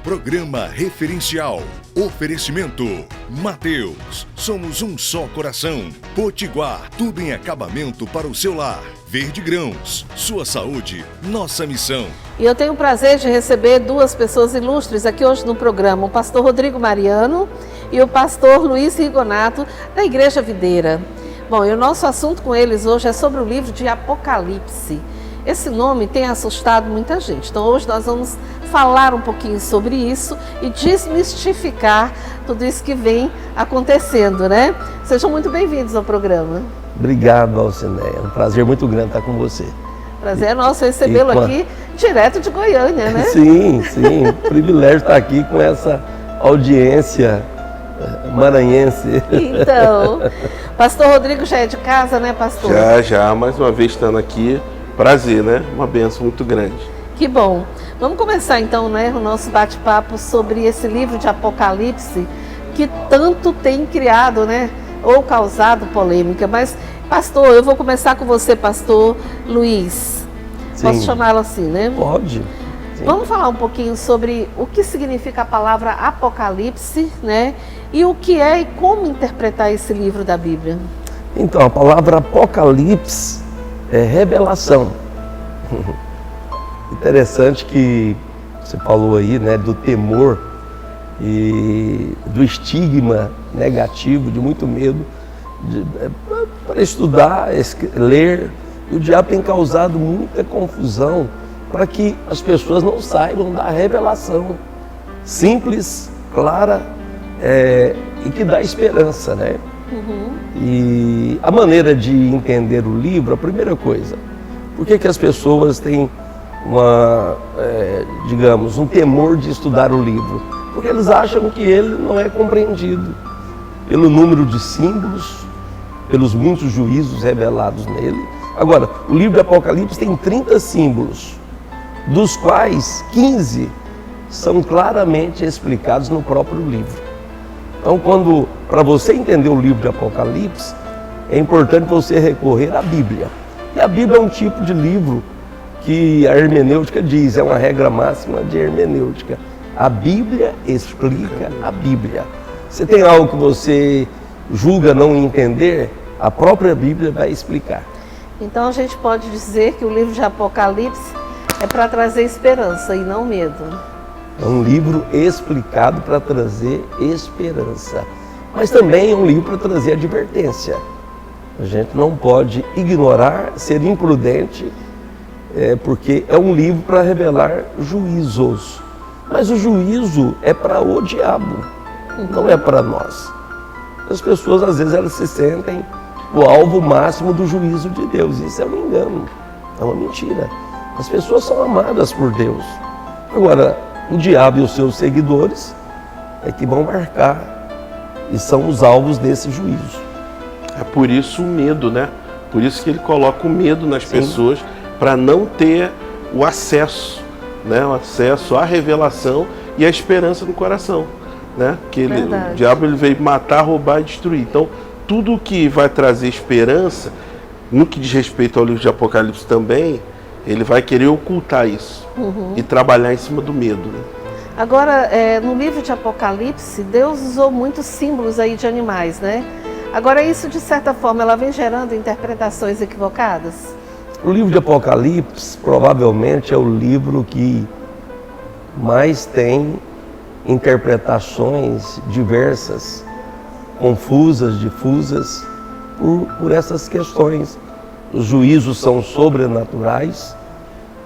Programa referencial. Oferecimento. Mateus. Somos um só coração. Potiguar. Tudo em acabamento para o seu lar. Verde Grãos. Sua saúde. Nossa missão. E eu tenho o prazer de receber duas pessoas ilustres aqui hoje no programa. O pastor Rodrigo Mariano e o pastor Luiz Rigonato, da Igreja Videira. Bom, e o nosso assunto com eles hoje é sobre o livro de Apocalipse. Esse nome tem assustado muita gente. Então hoje nós vamos falar um pouquinho sobre isso e desmistificar tudo isso que vem acontecendo, né? Sejam muito bem-vindos ao programa. Obrigado, Alcineia. É um prazer muito grande estar com você. Prazer é nosso recebê-lo aqui direto de Goiânia, né? Sim. Privilégio estar aqui com essa audiência maranhense. Então, pastor Rodrigo já é de casa, né, pastor? Já, mais uma vez estando aqui. Prazer, né? Uma bênção muito grande. Que bom. Vamos começar então, né, o nosso bate-papo sobre esse livro de Apocalipse que tanto tem criado, né, ou causado polêmica. Mas, pastor, eu vou começar com você, pastor Luiz. Sim. Posso chamá-lo assim, né? Pode. Sim. Vamos falar um pouquinho sobre o que significa a palavra Apocalipse, né? E o que é e como interpretar esse livro da Bíblia. Então, a palavra Apocalipse é revelação. Interessante que você falou aí, né, do temor e do estigma negativo, de muito medo para estudar, ler. E o diabo tem causado muita confusão para que as pessoas não saibam da revelação simples, clara e que dá esperança, né? E a maneira de entender o livro, a primeira coisa, por que as pessoas têm um temor de estudar o livro? Porque eles acham que ele não é compreendido pelo número de símbolos, pelos muitos juízos revelados nele. Agora, o livro de Apocalipse tem 30 símbolos, dos quais 15 são claramente explicados no próprio livro. Então, para você entender o livro de Apocalipse, é importante você recorrer à Bíblia. E a Bíblia é um tipo de livro que a hermenêutica diz, é uma regra máxima de hermenêutica. A Bíblia explica a Bíblia. Se tem algo que você julga não entender, a própria Bíblia vai explicar. Então a gente pode dizer que o livro de Apocalipse é para trazer esperança e não medo. É um livro explicado para trazer esperança, mas também é um livro para trazer advertência. A gente não pode ignorar, ser imprudente, porque é um livro para revelar juízos. Mas o juízo é para o diabo, não é para nós. As pessoas, às vezes, elas se sentem o alvo máximo do juízo de Deus. Isso é um engano, é uma mentira. As pessoas são amadas por Deus. Agora, o diabo e os seus seguidores é que vão marcar e são os alvos desse juízo. É por isso o medo, né? Por isso que ele coloca o medo nas pessoas, para não ter o acesso, né? O acesso à revelação e à esperança no coração, né? Que o diabo ele veio matar, roubar e destruir. Então, tudo que vai trazer esperança, no que diz respeito ao livro de Apocalipse também, ele vai querer ocultar isso e trabalhar em cima do medo, né? Agora, no livro de Apocalipse, Deus usou muitos símbolos aí de animais, né? Agora, isso, de certa forma, ela vem gerando interpretações equivocadas? O livro de Apocalipse, provavelmente, é o livro que mais tem interpretações diversas, confusas, difusas, por essas questões. Os juízos são sobrenaturais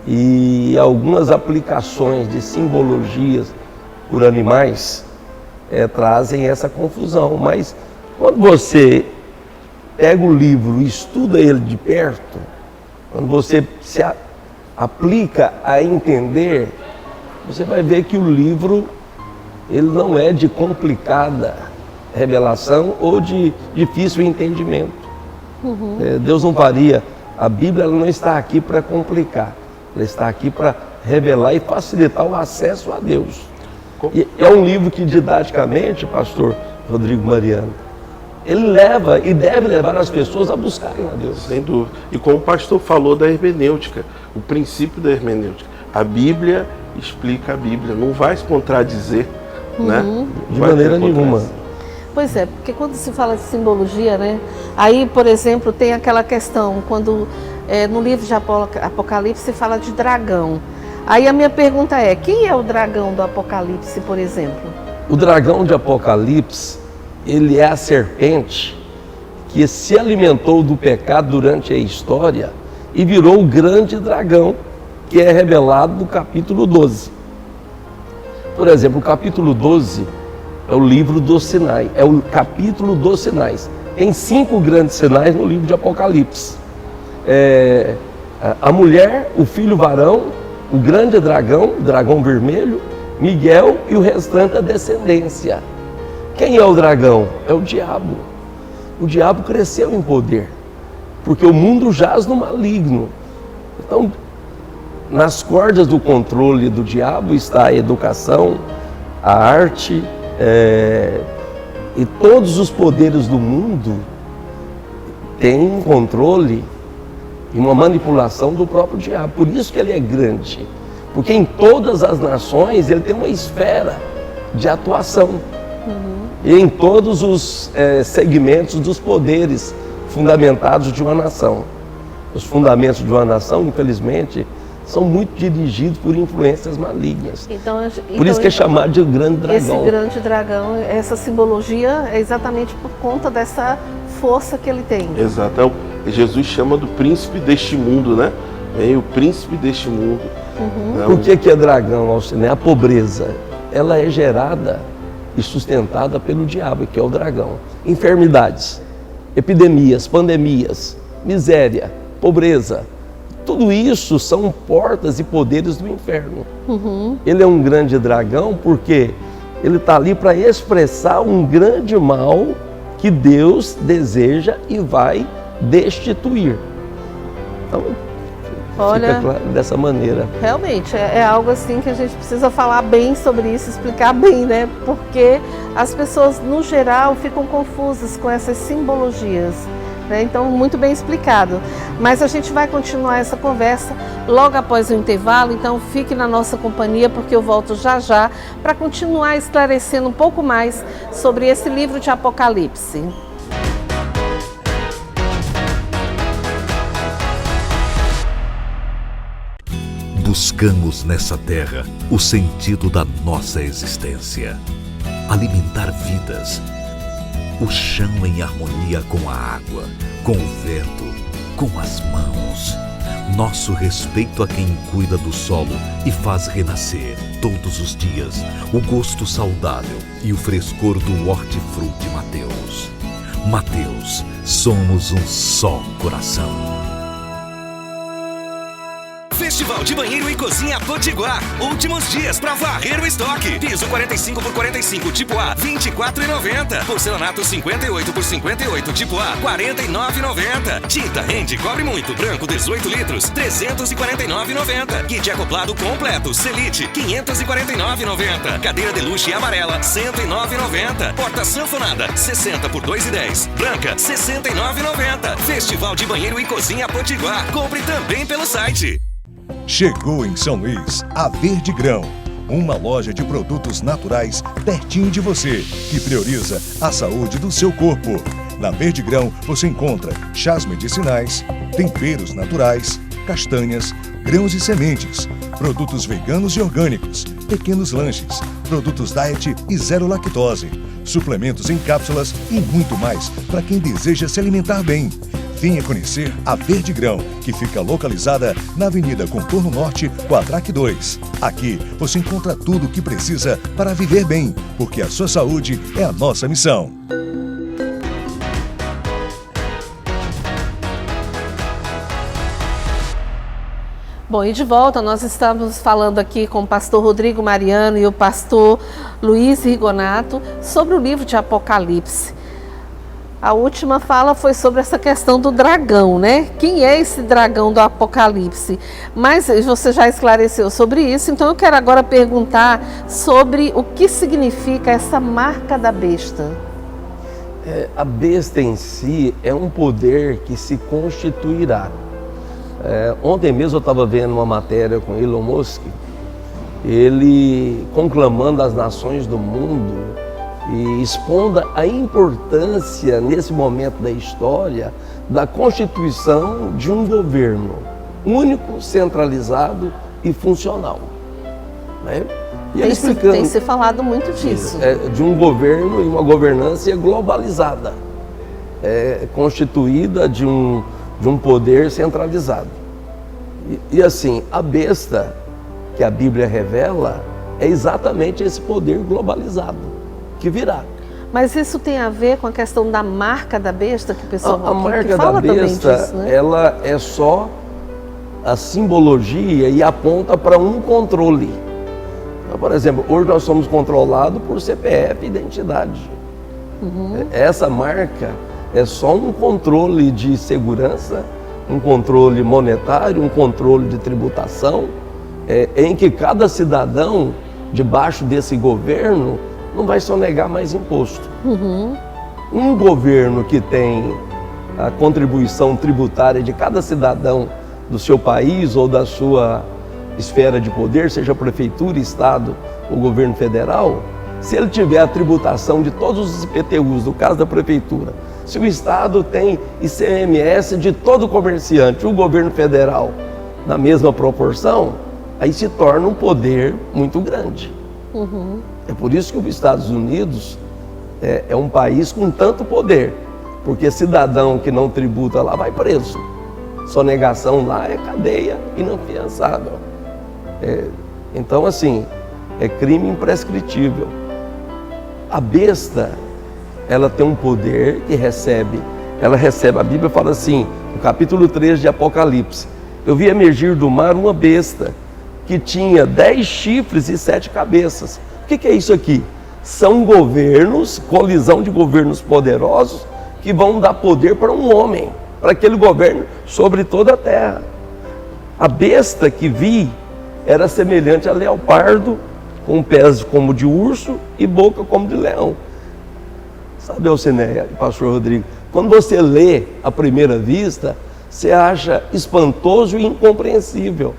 e algumas aplicações de simbologias por animais trazem essa confusão. Mas quando você pega o livro e estuda ele de perto, quando você se aplica a entender, você vai ver que o livro ele não é de complicada revelação ou de difícil entendimento. Deus não faria, a Bíblia ela não está aqui para complicar, ela está aqui para revelar e facilitar o acesso a Deus. E é um livro que didaticamente, pastor Rodrigo Mariano, ele leva e deve levar as pessoas a buscarem a Deus. Sem dúvida. E como o pastor falou da hermenêutica, o princípio da hermenêutica, a Bíblia explica a Bíblia, não vai se contradizer, né? De maneira nenhuma. Pois é, porque quando se fala de simbologia, né? Aí, por exemplo, tem aquela questão, quando no livro de Apocalipse se fala de dragão. Aí a minha pergunta é, quem é o dragão do Apocalipse, por exemplo? O dragão de Apocalipse, ele é a serpente que se alimentou do pecado durante a história e virou o grande dragão, que é revelado no capítulo 12. Por exemplo, o capítulo 12 é o livro dos sinais, é o capítulo dos sinais. Tem 5 grandes sinais no livro de Apocalipse. A mulher, o filho varão, o grande dragão, o dragão vermelho, Miguel e o restante da descendência. Quem é o dragão? É o diabo. O diabo cresceu em poder, porque o mundo jaz no maligno. Então, nas cordas do controle do diabo está a educação, a arte, e todos os poderes do mundo têm um controle e uma manipulação do próprio diabo. Por isso que ele é grande, porque em todas as nações ele tem uma esfera de atuação. E em todos os segmentos dos poderes fundamentados de uma nação. Os fundamentos de uma nação, infelizmente, são muito dirigidos por influências malignas. Por isso que é chamado de grande dragão. Esse grande dragão, essa simbologia é exatamente por conta dessa força que ele tem. Exato. Jesus chama do príncipe deste mundo, né? O príncipe deste mundo. Por que é dragão, Alcine? A pobreza, ela é gerada e sustentada pelo diabo, que é o dragão. Enfermidades, epidemias, pandemias, miséria, pobreza, tudo isso são portas e poderes do inferno. Ele é um grande dragão porque ele está ali para expressar um grande mal que Deus deseja e vai destituir. Então, olha, fica claro dessa maneira. Realmente, é algo assim que a gente precisa falar bem sobre isso, explicar bem, né? Porque as pessoas, no geral, ficam confusas com essas simbologias. Então, muito bem explicado. Mas a gente vai continuar essa conversa logo após o intervalo, então fique na nossa companhia, porque eu volto já já para continuar esclarecendo um pouco mais sobre esse livro de Apocalipse. Buscamos nessa terra o sentido da nossa existência, alimentar vidas, o chão em harmonia com a água, com o vento, com as mãos. Nosso respeito a quem cuida do solo e faz renascer, todos os dias, o gosto saudável e o frescor do hortifruti Mateus. Mateus, somos um só coração. Festival de Banheiro e Cozinha Potiguar. Últimos dias para varrer o estoque. Piso 45 por 45 tipo A, R$ 24,90. Porcelanato 58 por 58 tipo A, R$ 49,90. Tinta Rende Cobre Muito Branco 18 litros, R$ 349,90. Kit acoplado completo Selite, R$ 549,90. Cadeira Deluxe amarela, R$ 109,90. Porta sanfonada 60 por 2,10. Branca, R$ 69,90. Festival de Banheiro e Cozinha Potiguar. Compre também pelo site. Chegou em São Luís a Verde Grão, uma loja de produtos naturais pertinho de você, que prioriza a saúde do seu corpo. Na Verde Grão você encontra chás medicinais, temperos naturais, castanhas, grãos e sementes, produtos veganos e orgânicos, pequenos lanches, produtos diet e zero lactose, suplementos em cápsulas e muito mais para quem deseja se alimentar bem. Venha conhecer a Verde Grão, que fica localizada na Avenida Contorno Norte, Quadrac 2. Aqui você encontra tudo o que precisa para viver bem, porque a sua saúde é a nossa missão. Bom, e de volta, nós estamos falando aqui com o pastor Rodrigo Mariano e o pastor Luiz Rigonato sobre o livro de Apocalipse. A última fala foi sobre essa questão do dragão, né? Quem é esse dragão do Apocalipse? Mas você já esclareceu sobre isso, então eu quero agora perguntar sobre o que significa essa marca da besta. A besta em si é um poder que se constituirá. Ontem mesmo eu estava vendo uma matéria com Elon Musk ele conclamando as nações do mundo e expondo a importância nesse momento da história da constituição de um governo único, centralizado e funcional, né? E Tem se falado muito disso. De um governo e uma governança globalizada, constituída de um poder centralizado. E assim, a besta que a Bíblia revela é exatamente esse poder globalizado que virá. Mas isso tem a ver com a questão da marca da besta que o pessoal A marca que fala da besta, também disso, né? ela é só a simbologia e aponta para um controle. Então, por exemplo, hoje nós somos controlados por CPF e identidade. Essa marca é só um controle de segurança, um controle monetário, um controle de tributação, em que cada cidadão, debaixo desse governo, não vai sonegar mais imposto. Um governo que tem a contribuição tributária de cada cidadão do seu país ou da sua esfera de poder, seja prefeitura, estado ou governo federal, se ele tiver a tributação de todos os IPTUs, no caso da prefeitura, se o estado tem ICMS de todo comerciante, o governo federal na mesma proporção, aí se torna um poder muito grande. É por isso que os Estados Unidos é um país com tanto poder, porque cidadão que não tributa lá vai preso. Sonegação lá é cadeia inafiançável. Então, assim, é crime imprescritível. A besta, ela tem um poder que ela recebe, a Bíblia fala assim, no capítulo 3 de Apocalipse, eu vi emergir do mar uma besta que tinha 10 chifres e 7 cabeças. O que é isso aqui? São governos, colisão de governos poderosos que vão dar poder para um homem, para aquele governo sobre toda a terra. A besta que vi era semelhante a leopardo, com pés como de urso e boca como de leão. Sabe, Alcineia e pastor Rodrigo, quando você lê à primeira vista, você acha espantoso e incompreensível.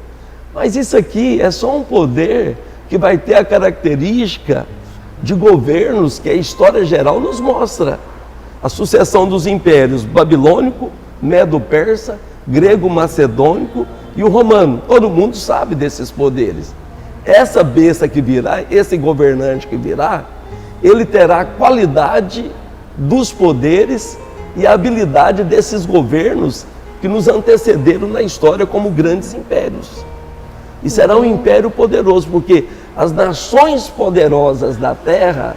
Mas isso aqui é só um poder que vai ter a característica de governos que a história geral nos mostra. A sucessão dos impérios babilônico, medo-persa, grego-macedônico e o romano. Todo mundo sabe desses poderes. Essa besta que virá, esse governante que virá, ele terá a qualidade dos poderes e a habilidade desses governos que nos antecederam na história como grandes impérios. E será um império poderoso, porque as nações poderosas da terra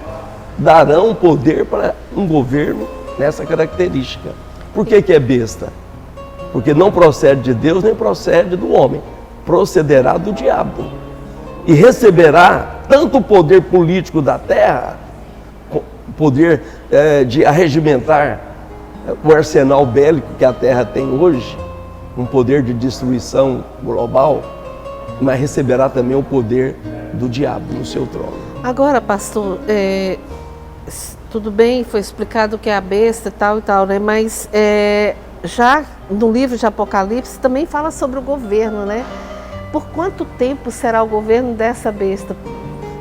darão poder para um governo nessa característica. Por que é besta? Porque não procede de Deus nem procede do homem, procederá do diabo. E receberá tanto o poder político da terra, poder de arregimentar o arsenal bélico que a terra tem hoje, um poder de destruição global, mas receberá também o poder do diabo no seu trono. Agora, pastor, tudo bem, foi explicado que é a besta e tal, né? Mas já no livro de Apocalipse também fala sobre o governo, né? Por quanto tempo será o governo dessa besta?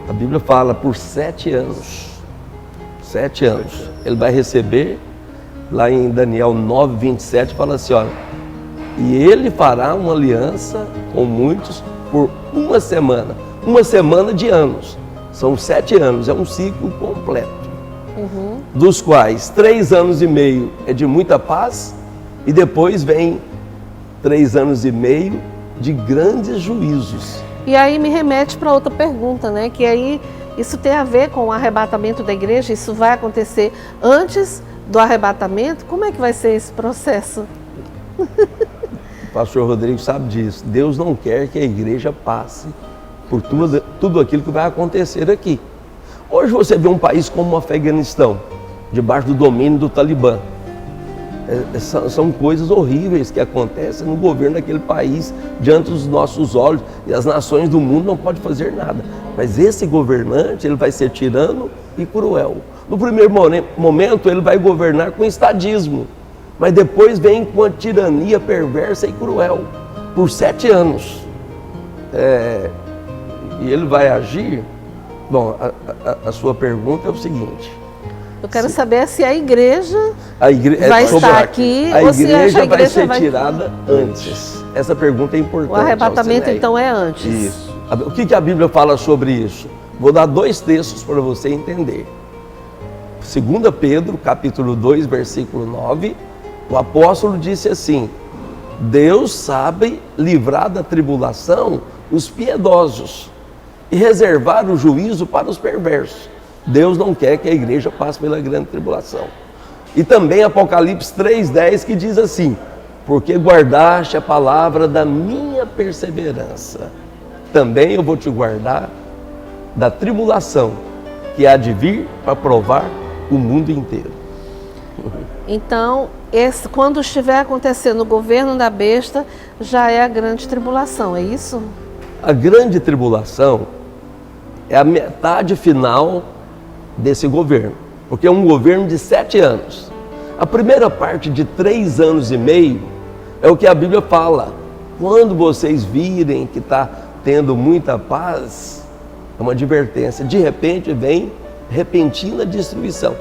A Bíblia fala por 7 anos. 7 anos. Ele vai receber, lá em Daniel 9, 27, fala assim, olha, e ele fará uma aliança com muitos por uma semana de anos. São 7 anos, é um ciclo completo. Dos quais 3 anos e meio é de muita paz e depois vem 3 anos e meio de grandes juízos. E aí me remete para outra pergunta, né? Que aí isso tem a ver com o arrebatamento da igreja, isso vai acontecer antes do arrebatamento? Como é que vai ser esse processo? O pastor Rodrigo sabe disso. Deus não quer que a igreja passe por tudo aquilo que vai acontecer aqui. Hoje você vê um país como o Afeganistão, debaixo do domínio do Talibã. São coisas horríveis que acontecem no governo daquele país, diante dos nossos olhos, e as nações do mundo não podem fazer nada. Mas esse governante, ele vai ser tirano e cruel. No primeiro momento, ele vai governar com estadismo, mas depois vem com a tirania perversa e cruel, por 7 anos. e ele vai agir. Bom, a sua pergunta é o seguinte. Eu quero saber se a igreja vai vai estar aqui a ou se igreja a vai igreja ser tirada antes. Essa pergunta é importante. O arrebatamento Alcineia. então é antes. Isso. O que a Bíblia fala sobre isso? Vou dar 2 textos para você entender. 2 Pedro, capítulo 2, versículo 9, o apóstolo disse assim: Deus sabe livrar da tribulação os piedosos e reservar o juízo para os perversos. Deus não quer que a igreja passe pela grande tribulação. E também Apocalipse 3,10 que diz assim: porque guardaste a palavra da minha perseverança, também eu vou te guardar da tribulação que há de vir para provar o mundo inteiro. Então, quando estiver acontecendo o governo da besta, já é a grande tribulação, é isso? A grande tribulação é a metade final desse governo, porque é um governo de 7 anos. A primeira parte de 3 anos e meio é o que a Bíblia fala. Quando vocês virem que está tendo muita paz, é uma advertência. De repente vem repentina destruição.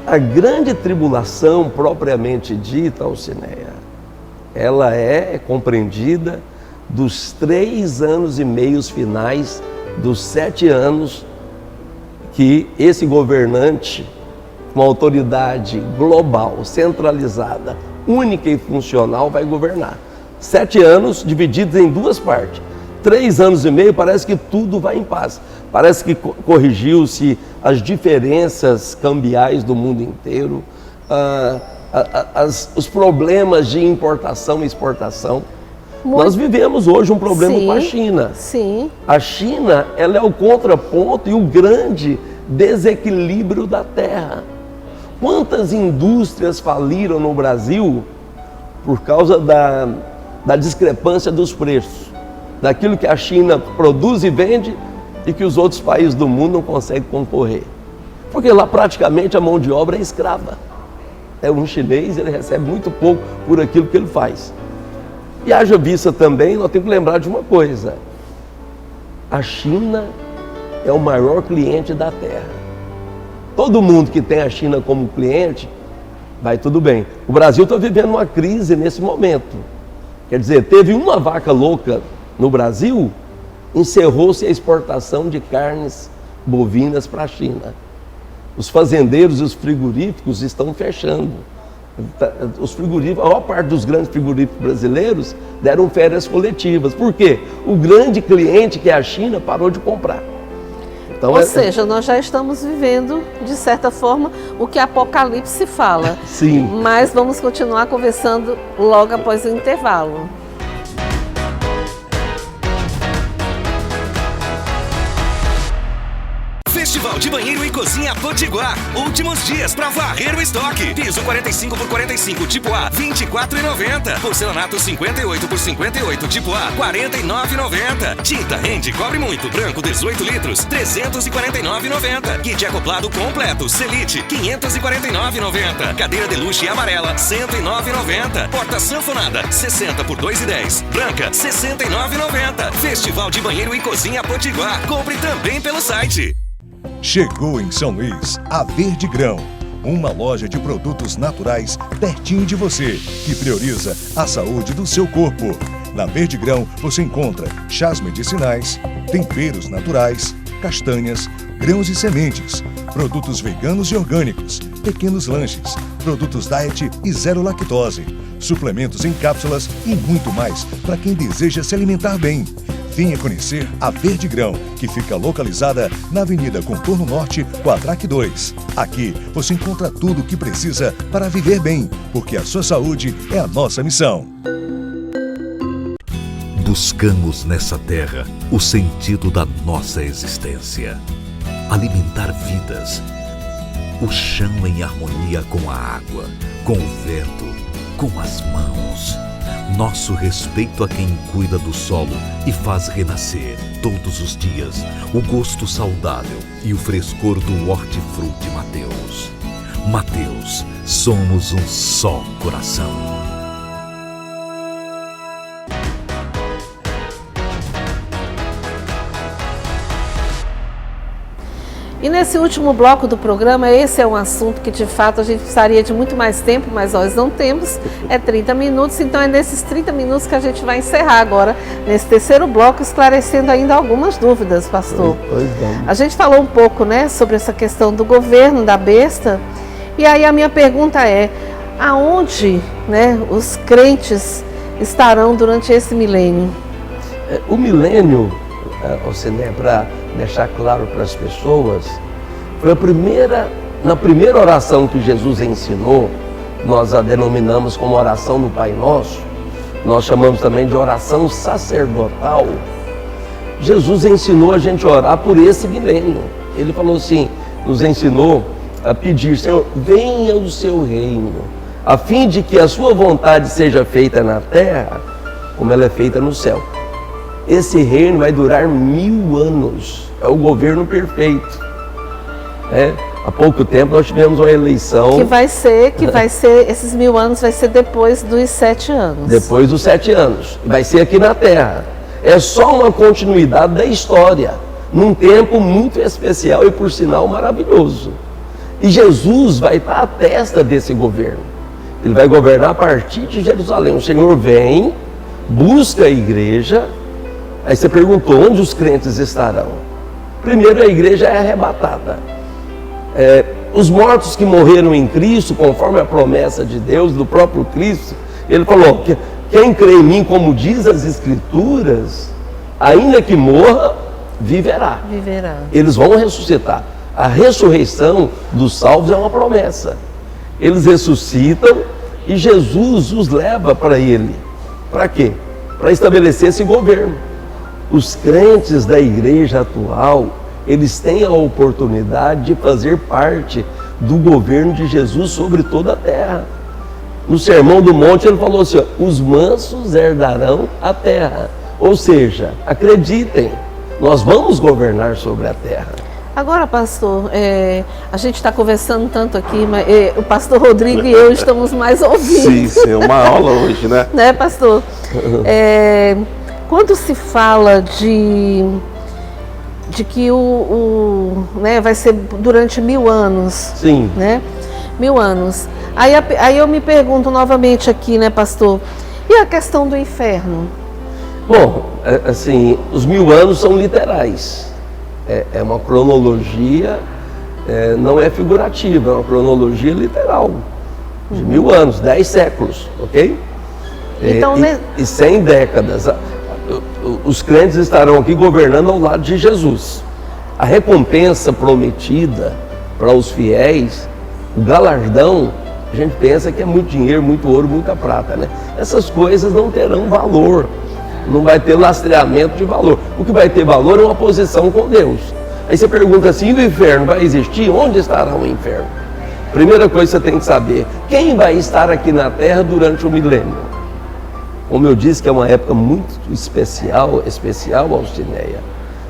A grande tribulação propriamente dita, Alcineia, ela é compreendida dos 3 anos e meio finais dos 7 anos que esse governante, uma autoridade global, centralizada, única e funcional, vai governar. 7 anos divididos em 2 partes. 3 anos e meio parece que tudo vai em paz. Parece que corrigiu-se as diferenças cambiais do mundo inteiro, os problemas de importação e exportação. Nós vivemos hoje um problema com a China. Sim. A China, ela é o contraponto e o grande desequilíbrio da terra. Quantas indústrias faliram no Brasil por causa da discrepância dos preços, daquilo que a China produz e vende e que os outros países do mundo não conseguem concorrer? Porque lá praticamente a mão de obra é escrava. É um chinês, ele recebe muito pouco por aquilo que ele faz. E haja vista também, nós temos que lembrar de uma coisa: a China é o maior cliente da terra. Todo mundo que tem a China como cliente, vai tudo bem. O Brasil está vivendo uma crise nesse momento. Quer dizer, teve uma vaca louca no Brasil, encerrou-se a exportação de carnes bovinas para a China. Os fazendeiros e os frigoríficos estão fechando. Os frigoríficos, a maior parte dos grandes frigoríficos brasileiros deram férias coletivas. Por quê? O grande cliente, que é a China, parou de comprar. Então, ou seja, nós já estamos vivendo, de certa forma, o que Apocalipse fala. Sim. Mas vamos continuar conversando logo após o intervalo. Festival de Banheiro e Cozinha Potiguar. Últimos dias para varrer o estoque. Piso 45 por 45 tipo A, R$ 24,90. Porcelanato 58 por 58 tipo A, R$ 49,90. Tinta Rende Cobre Muito Branco 18 litros, R$ 349,90. Kit acoplado completo Selite, R$ 549,90. Cadeira Deluxe amarela, R$ 109,90. Porta sanfonada 60 por 2,10. Branca, R$ 69,90. Festival de Banheiro e Cozinha Potiguar. Compre também pelo site. Chegou em São Luís a Verde Grão, uma loja de produtos naturais pertinho de você, que prioriza a saúde do seu corpo. Na Verde Grão você encontra chás medicinais, temperos naturais, castanhas, grãos e sementes, produtos veganos e orgânicos, pequenos lanches, produtos diet e zero lactose, suplementos em cápsulas e muito mais para quem deseja se alimentar bem. Venha conhecer a Verde Grão, que fica localizada na Avenida Contorno Norte, Quadrac 2. Aqui você encontra tudo o que precisa para viver bem, porque a sua saúde é a nossa missão. Buscamos nessa terra o sentido da nossa existência. Alimentar vidas. O chão em harmonia com a água, com o vento, com as mãos. Nosso respeito a quem cuida do solo e faz renascer, todos os dias, o gosto saudável e o frescor do Hortifruti Mateus. Mateus, somos um só coração. E nesse último bloco do programa, esse é um assunto que de fato a gente precisaria de muito mais tempo, mas nós não temos, é 30 minutos, então é nesses 30 minutos que a gente vai encerrar agora, nesse terceiro bloco, esclarecendo ainda algumas dúvidas, pastor. A gente falou um pouco, né, sobre essa questão do governo da besta, e aí a minha pergunta é, aonde, né, os crentes estarão durante esse milênio? O milênio, para deixar claro para as pessoas, foi na primeira oração que Jesus ensinou, nós a denominamos como oração do Pai Nosso, nós chamamos também de oração sacerdotal. Jesus ensinou a gente a orar por esse milênio. Ele falou assim, nos ensinou a pedir, Senhor, venha o seu reino, a fim de que a sua vontade seja feita na terra, como ela é feita no céu. Esse reino vai durar 1000 anos, é o governo perfeito. Há pouco tempo nós tivemos uma eleição... Que vai ser, esses 1000 anos vai ser depois dos 7 anos. Depois dos 7 anos, vai ser aqui na Terra. É só uma continuidade da história, num tempo muito especial e por sinal maravilhoso. E Jesus vai estar à testa desse governo. Ele vai governar a partir de Jerusalém. O Senhor vem, busca a igreja. Aí você perguntou, onde os crentes estarão? Primeiro, a igreja é arrebatada. Os mortos que morreram em Cristo, conforme a promessa de Deus, do próprio Cristo, ele falou, quem crê em mim, como diz as Escrituras, ainda que morra, viverá. Eles vão ressuscitar. A ressurreição dos salvos é uma promessa. Eles ressuscitam e Jesus os leva para ele. Para quê? Para estabelecer esse governo. Os crentes da igreja atual, eles têm a oportunidade de fazer parte do governo de Jesus sobre toda a terra. No Sermão do Monte ele falou assim, os mansos herdarão a terra. Ou seja, acreditem, nós vamos governar sobre a terra. Agora, pastor, a gente está conversando tanto aqui, mas o pastor Rodrigo e eu estamos mais ouvindo. Sim, uma aula hoje, né? Né, pastor? Quando se fala de que né, vai ser durante 1000 anos. Sim. Né? 1000 anos. Aí eu me pergunto novamente aqui, né, pastor? E a questão do inferno? Bom, assim, os 1000 anos são literais. É uma cronologia, não é figurativa, é uma cronologia literal. De 1000 anos, 10 séculos, ok? Então, e 100 décadas. Os crentes estarão aqui governando ao lado de Jesus. A recompensa prometida para os fiéis, o galardão, a gente pensa que é muito dinheiro, muito ouro, muita prata, né? Essas coisas não terão valor, não vai ter lastreamento de valor. O que vai ter valor é uma posição com Deus. Aí você pergunta assim, o inferno vai existir? Onde estará o inferno? Primeira coisa que você tem que saber, quem vai estar aqui na terra durante o milênio? Como eu disse que é uma época muito especial, Alcineia.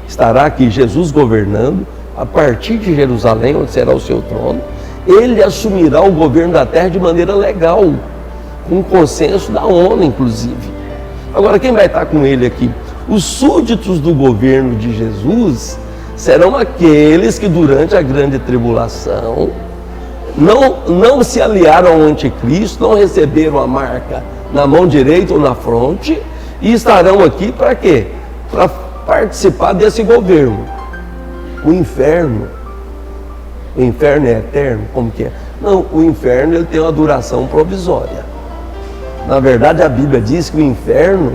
Estará aqui Jesus governando, a partir de Jerusalém, onde será o seu trono. Ele assumirá o governo da terra de maneira legal, com consenso da ONU, inclusive. Agora, quem vai estar com ele aqui? Os súditos do governo de Jesus serão aqueles que durante a grande tribulação não se aliaram ao anticristo, não receberam a marca na mão direita ou na fronte, e estarão aqui para quê? Para participar desse governo. O inferno é eterno? Como que é? Não, o inferno ele tem uma duração provisória. Na verdade, a Bíblia diz que o inferno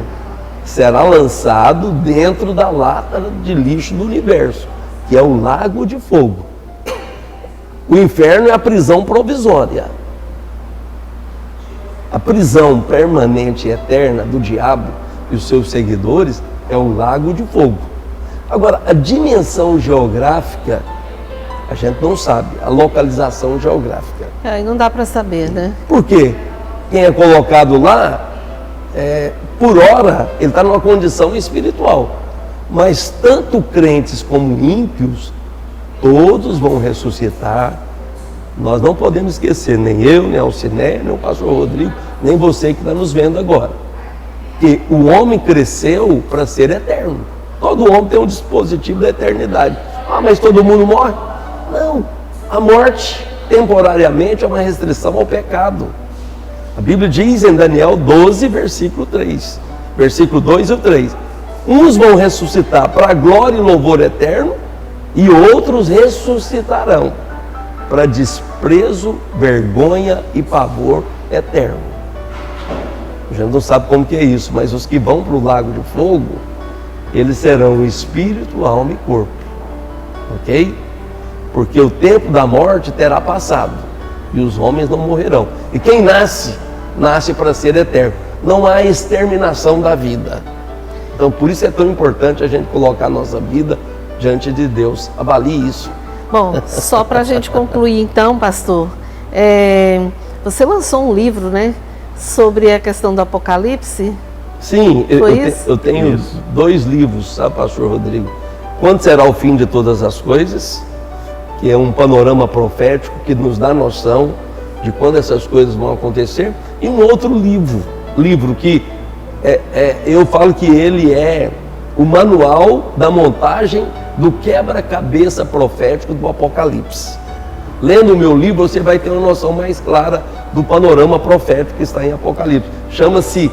será lançado dentro da lata de lixo do universo, que é o lago de fogo. O inferno é a prisão provisória. A prisão permanente e eterna do diabo e os seus seguidores é o lago de fogo. Agora, a dimensão geográfica, a gente não sabe, a localização geográfica. E não dá para saber, né? Por quê? Quem é colocado lá, por hora, ele está numa condição espiritual. Mas tanto crentes como ímpios, todos vão ressuscitar. Nós não podemos esquecer, nem eu, nem a Alcineia, nem o pastor Rodrigo, nem você que está nos vendo agora, que o homem cresceu para ser eterno. Todo homem tem um dispositivo da eternidade. Ah, mas todo mundo morre? Não, a morte temporariamente é uma restrição ao pecado. A Bíblia diz em Daniel 12, versículo 3, versículo 2 e 3. Uns vão ressuscitar para a glória e louvor eterno, e outros ressuscitarão para desprezo, vergonha e pavor eterno. A gente não sabe como que é isso, mas os que vão para o lago de fogo, eles serão espírito, alma e corpo. Ok? Porque o tempo da morte terá passado e os homens não morrerão. E quem nasce, nasce para ser eterno. Não há exterminação da vida. Então por isso é tão importante a gente colocar a nossa vida diante de Deus. Avalie isso. Bom, só para a gente concluir então, pastor, você lançou um livro, né, sobre a questão do Apocalipse? Sim, eu tenho 2 livros, sabe, pastor Rodrigo? Quando será o fim de todas as coisas, que é um panorama profético que nos dá noção de quando essas coisas vão acontecer, e um outro livro que eu falo que ele é o manual da montagem do quebra-cabeça profético do Apocalipse. Lendo o meu livro, você vai ter uma noção mais clara do panorama profético que está em Apocalipse. Chama-se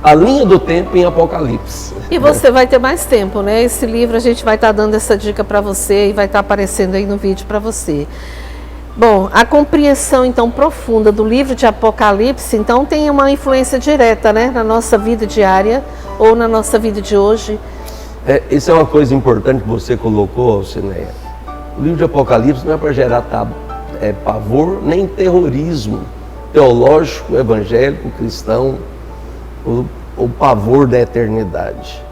A Linha do Tempo em Apocalipse. E você vai ter mais tempo, né? Esse livro a gente vai estar dando essa dica para você e vai estar aparecendo aí no vídeo para você. Bom, a compreensão então profunda do livro de Apocalipse, então tem uma influência direta, né, na nossa vida diária ou na nossa vida de hoje. Isso é uma coisa importante que você colocou, Cineia. O livro de Apocalipse não é para gerar pavor nem terrorismo teológico, evangélico, cristão, o pavor da eternidade.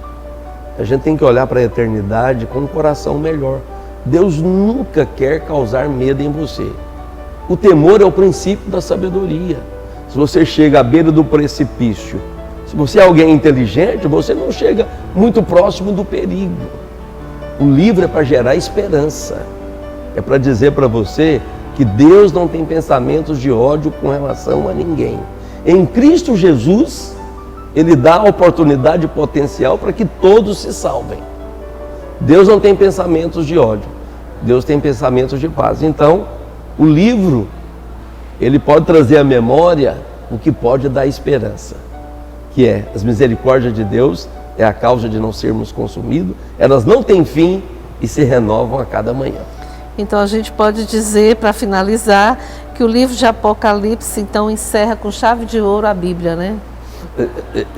A gente tem que olhar para a eternidade com um coração melhor. Deus nunca quer causar medo em você. O temor é o princípio da sabedoria. Se você chega à beira do precipício, se você é alguém inteligente, você não chega muito próximo do perigo. O livro é para gerar esperança. É para dizer para você que Deus não tem pensamentos de ódio com relação a ninguém. Em Cristo Jesus, Ele dá a oportunidade potencial para que todos se salvem. Deus não tem pensamentos de ódio, Deus tem pensamentos de paz. Então, o livro, ele pode trazer à memória o que pode dar esperança, que é as misericórdias de Deus, é a causa de não sermos consumidos, elas não têm fim e se renovam a cada manhã. Então a gente pode dizer, para finalizar, que o livro de Apocalipse então encerra com chave de ouro a Bíblia, né?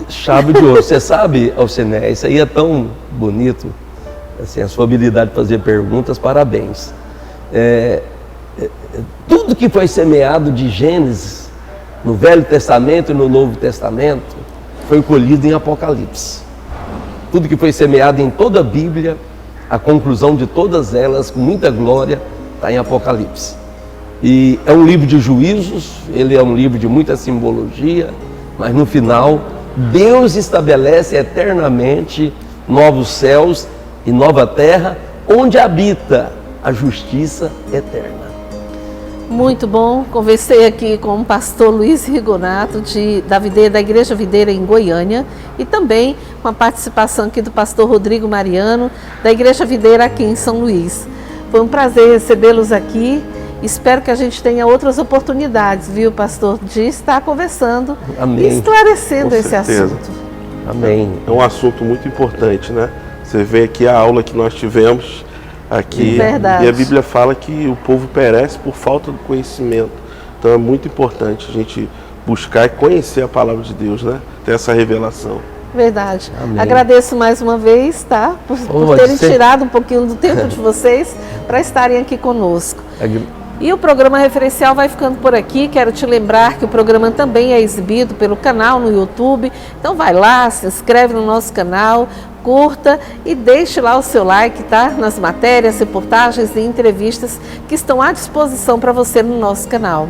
Chave de ouro. Você sabe, Alcené, isso aí é tão bonito, assim, a sua habilidade de fazer perguntas, parabéns. Tudo que foi semeado de Gênesis, no Velho Testamento e no Novo Testamento, foi colhido em Apocalipse. Tudo que foi semeado em toda a Bíblia, a conclusão de todas elas, com muita glória, está em Apocalipse. E é um livro de juízos, ele é um livro de muita simbologia, mas no final, Deus estabelece eternamente novos céus e nova terra, onde habita a justiça eterna. Muito bom, conversei aqui com o pastor Luiz Rigonato da Igreja Videira em Goiânia e também com a participação aqui do pastor Rodrigo Mariano da Igreja Videira aqui em São Luís. Foi um prazer recebê-los aqui, espero que a gente tenha outras oportunidades, viu, pastor, de estar conversando. Amém. E esclarecendo Com esse certeza. assunto. Amém. É um assunto muito importante, né? Você vê aqui a aula que nós tivemos aqui, Verdade. e a Bíblia fala que o povo perece por falta do conhecimento. Então é muito importante a gente buscar e conhecer a palavra de Deus, né? Ter essa revelação. Verdade. Amém. Agradeço mais uma vez, tá? Por terem tirado um pouquinho do tempo de vocês para estarem aqui conosco. E o programa referencial vai ficando por aqui. Quero te lembrar que o programa também é exibido pelo canal no YouTube. Então vai lá, se inscreve no nosso canal, curta e deixe lá o seu like, tá? Nas matérias, reportagens e entrevistas que estão à disposição para você no nosso canal.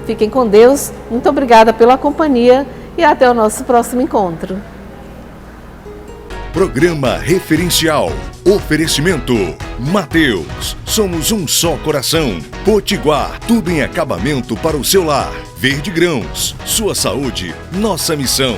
Fiquem com Deus, muito obrigada pela companhia e até o nosso próximo encontro. Programa Referencial. Oferecimento. Mateus. Somos um só coração. Potiguar. Tudo em acabamento para o seu lar. Verde Grãos. Sua saúde. Nossa missão.